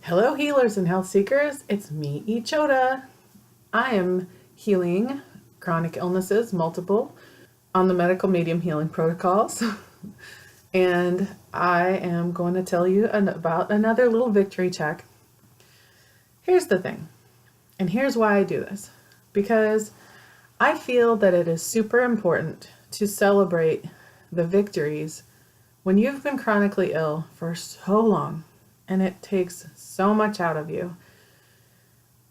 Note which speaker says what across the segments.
Speaker 1: Hello, healers and health seekers. It's me, Ichota. I am healing chronic illnesses, multiple, on the medical medium healing protocols. And I am going to tell you about another little victory check. Here's the thing, and here's why I do this. Because I feel that it is super important to celebrate the victories when you've been chronically ill for so long and it takes so much out of you.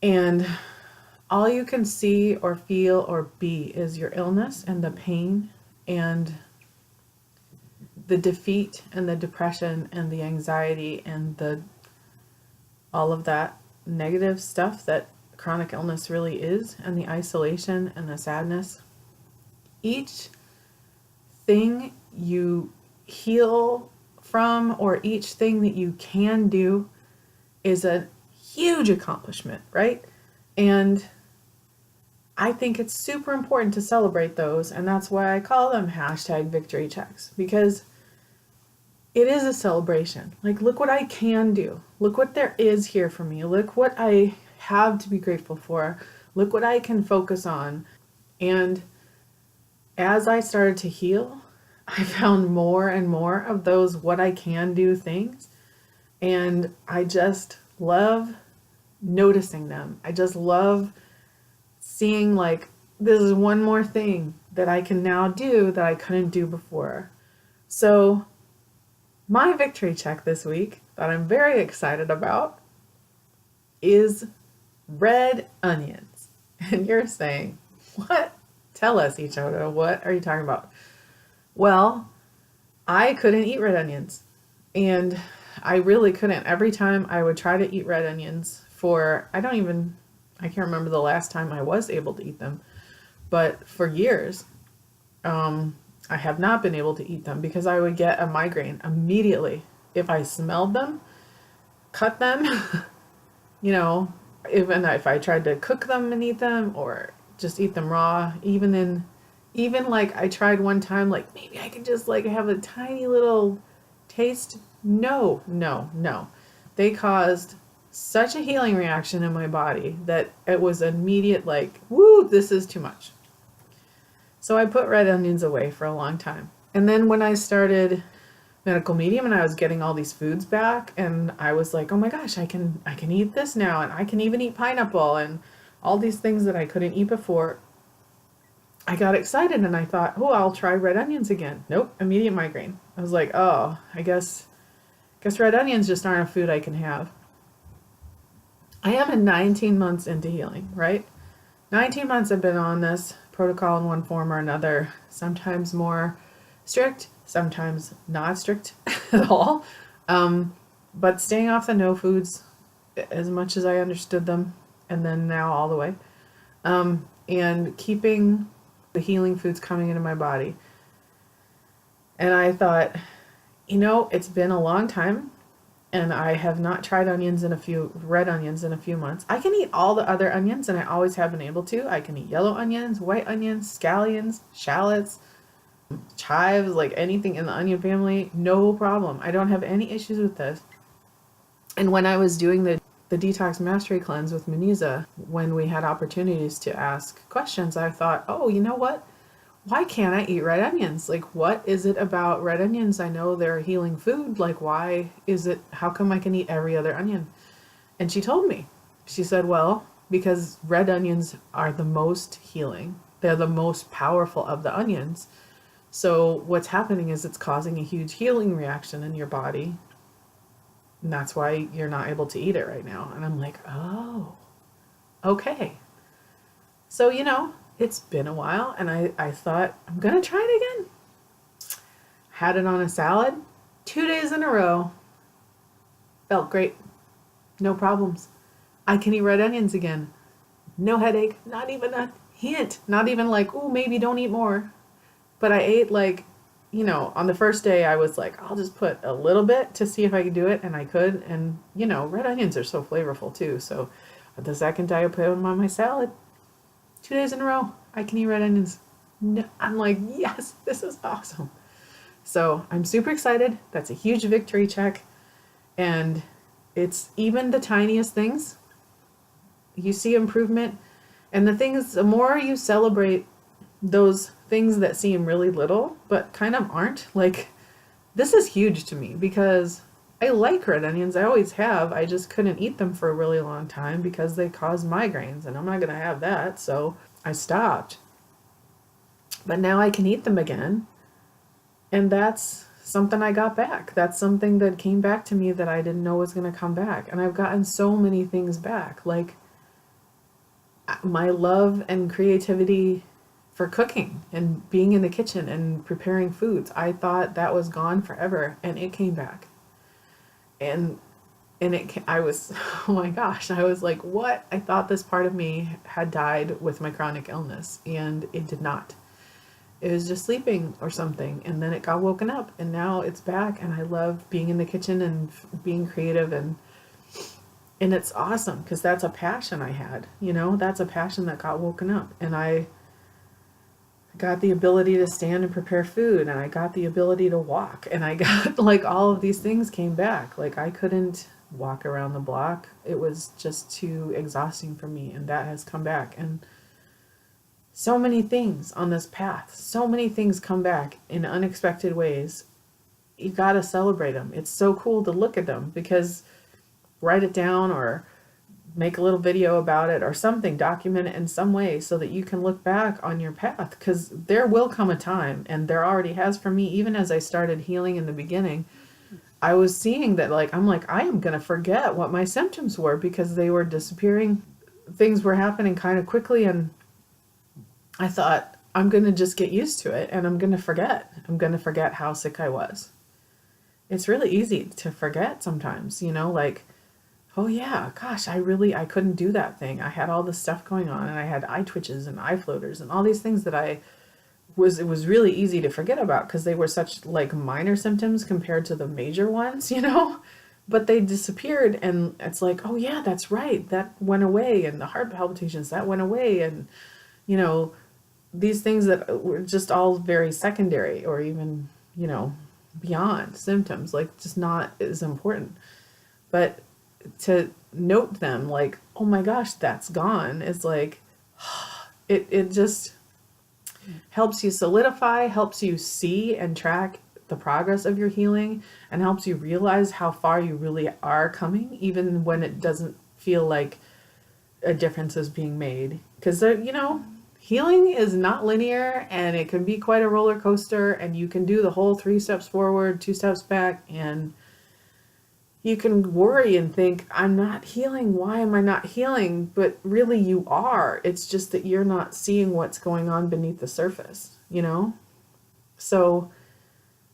Speaker 1: And all you can see or feel or be is your illness and the pain and the defeat and the depression and the anxiety and all of that negative stuff that chronic illness really is, and the isolation and the sadness. Each thing you heal from, or each thing that you can do, is a huge accomplishment, right? And I think it's super important to celebrate those, and that's why I call them #victory checks, because it is a celebration. Like, look what I can do. Look what there is here for me. Look what I have to be grateful for. Look what I can focus on. And as I started to heal, I found more and more of those what I can do things. And I just love noticing them. I just love seeing, like, this is one more thing that I can now do that I couldn't do before. So my victory check this week that I'm very excited about is red onions. And you're saying, what? Tell us, Ichota, what are you talking about? Well, I couldn't eat red onions. And I really couldn't. Every time I would try to eat red onions I can't remember the last time I was able to eat them. But for years, I have not been able to eat them because I would get a migraine immediately if I smelled them, cut them, even if I tried to cook them and eat them, or just eat them raw. Even like I tried one time, like maybe I could just like have a tiny little taste. No. They caused such a healing reaction in my body that it was immediate, like, woo, this is too much. So I put red onions away for a long time. And then when I started medical medium and I was getting all these foods back, and I was like, oh my gosh, I can eat this now, and I can even eat pineapple and all these things that I couldn't eat before. I got excited and I thought, oh, I'll try red onions again. Nope, immediate migraine. I was like, oh, I guess red onions just aren't a food I can have. I am 19 months into healing, right? 19 months I've been on this protocol in one form or another, sometimes more strict, sometimes not strict at all, but staying off the no foods as much as I understood them, and then now all the way, and keeping the healing foods coming into my body. And I thought, it's been a long time, and I have not tried red onions in a few months. I can eat all the other onions, and I always have been able to. I can eat yellow onions, white onions, scallions, shallots, chives, like anything in the onion family, no problem. I don't have any issues with this. And when I was doing the detox mastery cleanse with Muniza, when we had opportunities to ask questions, I thought, oh, you know what? Why can't I eat red onions? Like, what is it about red onions? I know they're a healing food. Like, how come I can eat every other onion? And she told me. She said, well, because red onions are the most healing. They're the most powerful of the onions. So what's happening is it's causing a huge healing reaction in your body. And that's why you're not able to eat it right now. And I'm like, oh, okay. So, it's been a while, and I thought, I'm going to try it again. Had it on a salad 2 days in a row. Felt great. No problems. I can eat red onions again. No headache. Not even a hint. Not even like, oh, maybe don't eat more. But I ate on the first day I was like, I'll just put a little bit to see if I could do it, and I could. And, red onions are so flavorful too. So the second day I put them on my salad, 2 days in a row, I can eat red onions. No, I'm like, yes, this is awesome. So I'm super excited. That's a huge victory check. And It's even the tiniest things. You see improvement. And the thing is, the more you celebrate those things that seem really little, but kind of aren't, like, this is huge to me because I like red onions. I always have. I just couldn't eat them for a really long time because they cause migraines, and I'm not going to have that. So I stopped. But now I can eat them again. And that's something I got back. That's something that came back to me that I didn't know was going to come back. And I've gotten so many things back. Like my love and creativity for cooking and being in the kitchen and preparing foods. I thought that was gone forever, and it came back. And I was, oh my gosh, I was like, what? I thought this part of me had died with my chronic illness, and it did not. It was just sleeping or something, and then it got woken up, and now it's back, and I love being in the kitchen and being creative, and it's awesome because that's a passion I had, that's a passion that got woken up, and I got the ability to stand and prepare food, and I got the ability to walk, and I got like all of these things came back. Like I couldn't walk around the block. It was just too exhausting for me, and that has come back. And so many things on this path, so many things come back in unexpected ways. You got to celebrate them. It's so cool to look at them because write it down or make a little video about it or something, document it in some way so that you can look back on your path, because there will come a time, and there already has for me. Even as I started healing in the beginning, I was seeing that I'm like, I am going to forget what my symptoms were because they were disappearing. Things were happening kind of quickly, and I thought, I'm going to just get used to it, and I'm going to forget. I'm going to forget how sick I was. It's really easy to forget sometimes, like, oh yeah, gosh, I couldn't do that thing. I had all this stuff going on, and I had eye twitches and eye floaters and all these things that it was really easy to forget about because they were such like minor symptoms compared to the major ones, but they disappeared, and it's like, oh yeah, that's right. That went away, and the heart palpitations, that went away. And, these things that were just all very secondary or even, beyond symptoms, like just not as important. But to note them like, oh my gosh, that's gone, is like, it just helps you solidify, helps you see and track the progress of your healing, and helps you realize how far you really are coming, even when it doesn't feel like a difference is being made. Because, healing is not linear, and it can be quite a roller coaster, and you can do the whole 3 steps forward, 2 steps back, and you can worry and think, I'm not healing. Why am I not healing? But really you are. It's just that you're not seeing what's going on beneath the surface, So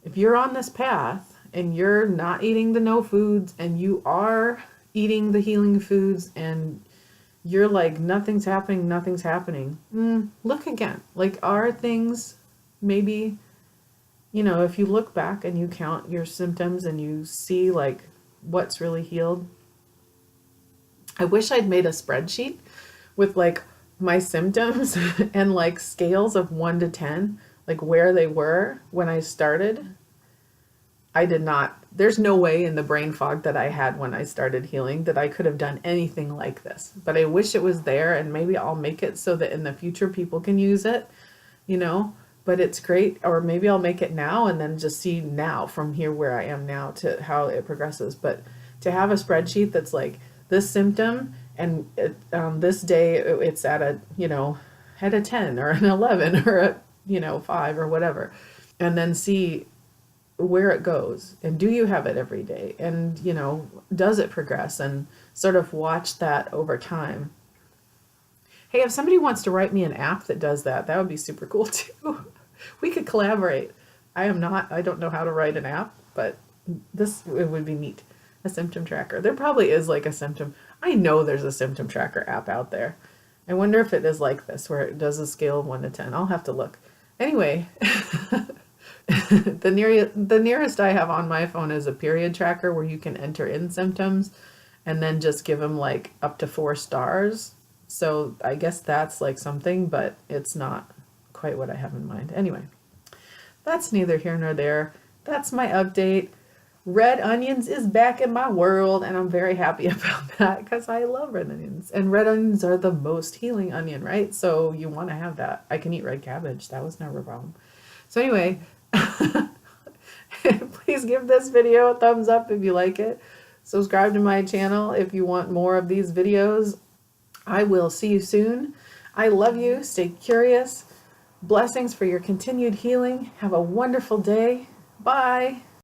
Speaker 1: if you're on this path and you're not eating the no foods, and you are eating the healing foods, and you're like, nothing's happening, look again. Like, are things maybe, if you look back and you count your symptoms and you see like what's really healed. I wish I'd made a spreadsheet with like my symptoms and like scales of 1 to 10, like where they were when I started. I did not, there's no way in the brain fog that I had when I started healing that I could have done anything like this. But I wish it was there, and maybe I'll make it so that in the future people can use it, but it's great. Or maybe I'll make it now and then just see now from here where I am now to how it progresses. But to have a spreadsheet that's like this symptom, and this day it's at a, at a 10 or an 11 or a, 5 or whatever, and then see where it goes, and do you have it every day, and does it progress, and sort of watch that over time. Hey, if somebody wants to write me an app that does that, that would be super cool too. We could collaborate. I don't know how to write an app, but it would be neat. A symptom tracker. There probably is like a symptom. I know there's a symptom tracker app out there. I wonder if it is like this, where it does a scale of 1 to 10. I'll have to look. Anyway, the nearest I have on my phone is a period tracker where you can enter in symptoms and then just give them like up to 4 stars. So I guess that's like something, but it's not quite what I have in mind. Anyway, that's neither here nor there. That's my update. red onions is back in my world, and I'm very happy about that because I love red onions. And red onions are the most healing onion, right? So you want to have that. I can eat red cabbage. That was never a problem. So anyway, please give this video a thumbs up if you like it. Subscribe to my channel if you want more of these videos. I will see you soon. I love you. Stay curious. Blessings for your continued healing. Have a wonderful day. Bye.